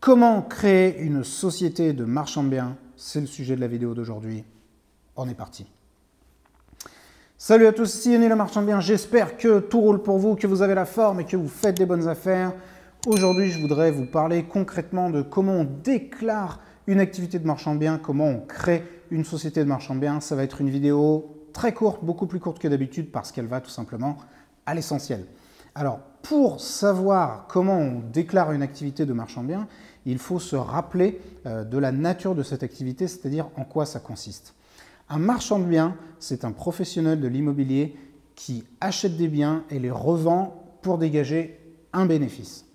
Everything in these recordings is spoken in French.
Comment créer une société de marchand de biens? C'est le sujet de la vidéo d'aujourd'hui. On est parti. Salut à tous, ici Yannick le marchand de biens. J'espère que tout roule pour vous, que vous avez la forme et que vous faites des bonnes affaires. Aujourd'hui, je voudrais vous parler concrètement de comment on déclare une activité de marchand de biens, comment on crée une société de marchand de biens. Ça va être une vidéo très courte, beaucoup plus courte que d'habitude parce qu'elle va tout simplement à l'essentiel. Alors, pour savoir comment on déclare une activité de marchand de biens, il faut se rappeler de la nature de cette activité, c'est-à-dire en quoi ça consiste. Un marchand de biens, c'est un professionnel de l'immobilier qui achète des biens et les revend pour dégager un bénéfice.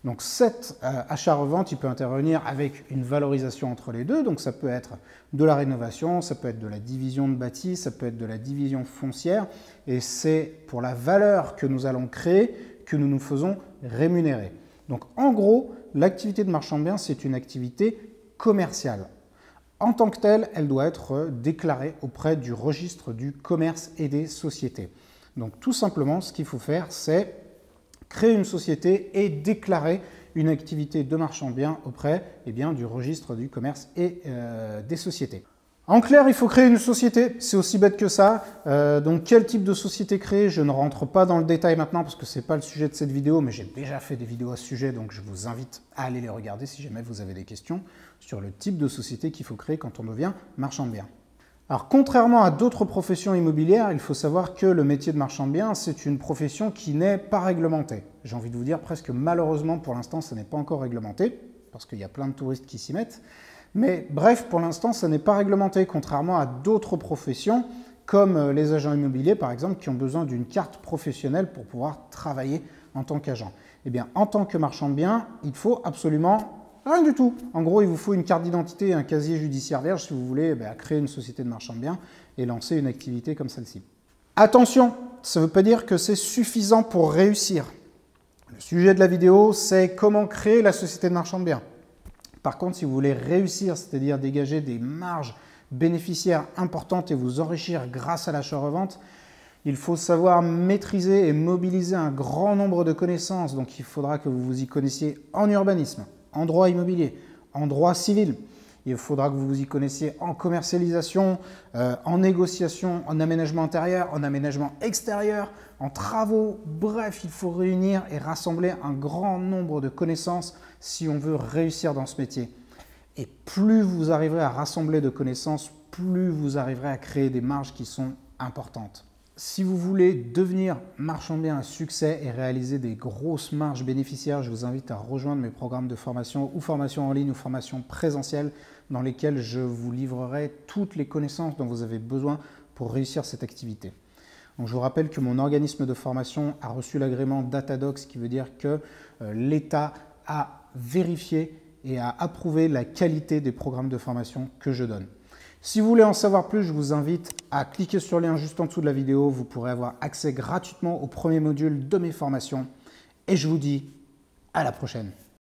Donc cet achat-revente, il peut intervenir avec une valorisation entre les deux. Donc ça peut être de la rénovation, ça peut être de la division de bâti, ça peut être de la division foncière. Et c'est pour la valeur que nous allons créer que nous nous faisons rémunérer. Donc en gros, l'activité de marchand de biens, c'est une activité commerciale. En tant que telle, elle doit être déclarée auprès du registre du commerce et des sociétés. Donc tout simplement, ce qu'il faut faire, c'est créer une société et déclarer une activité de marchand de biens auprès du registre du commerce et des sociétés. En clair, il faut créer une société, c'est aussi bête que ça. Donc quel type de société créer? Je ne rentre pas dans le détail maintenant parce que ce n'est pas le sujet de cette vidéo, mais j'ai déjà fait des vidéos à ce sujet, donc je vous invite à aller les regarder si jamais vous avez des questions sur le type de société qu'il faut créer quand on devient marchand de biens. Alors, contrairement à d'autres professions immobilières, il faut savoir que le métier de marchand de biens, c'est une profession qui n'est pas réglementée. J'ai envie de vous dire presque malheureusement, pour l'instant, ça n'est pas encore réglementé, parce qu'il y a plein de touristes qui s'y mettent. Mais bref, pour l'instant, ça n'est pas réglementé, contrairement à d'autres professions, comme les agents immobiliers, par exemple, qui ont besoin d'une carte professionnelle pour pouvoir travailler en tant qu'agent. Eh bien, en tant que marchand de biens, il faut absolument rien du tout. En gros, il vous faut une carte d'identité et un casier judiciaire vierge si vous voulez créer une société de marchand de biens et lancer une activité comme celle-ci. Attention, ça ne veut pas dire que c'est suffisant pour réussir. Le sujet de la vidéo, c'est comment créer la société de marchand de biens. Par contre, si vous voulez réussir, c'est-à-dire dégager des marges bénéficiaires importantes et vous enrichir grâce à l'achat-revente, il faut savoir maîtriser et mobiliser un grand nombre de connaissances. Donc, il faudra que vous vous y connaissiez en urbanisme, en droit immobilier, en droit civil. Il faudra que vous vous y connaissiez en commercialisation, en négociation, en aménagement intérieur, en aménagement extérieur, en travaux. Bref, il faut réunir et rassembler un grand nombre de connaissances si on veut réussir dans ce métier. Et plus vous arriverez à rassembler de connaissances, plus vous arriverez à créer des marges qui sont importantes. Si vous voulez devenir marchand de biens à succès et réaliser des grosses marges bénéficiaires, je vous invite à rejoindre mes programmes de formation ou formation en ligne ou formation présentielle dans lesquels je vous livrerai toutes les connaissances dont vous avez besoin pour réussir cette activité. Donc, je vous rappelle que mon organisme de formation a reçu l'agrément Datadox, ce qui veut dire que l'État a vérifié et a approuvé la qualité des programmes de formation que je donne. Si vous voulez en savoir plus, je vous invite à cliquer sur le lien juste en dessous de la vidéo. Vous pourrez avoir accès gratuitement au premier module de mes formations. Et je vous dis à la prochaine.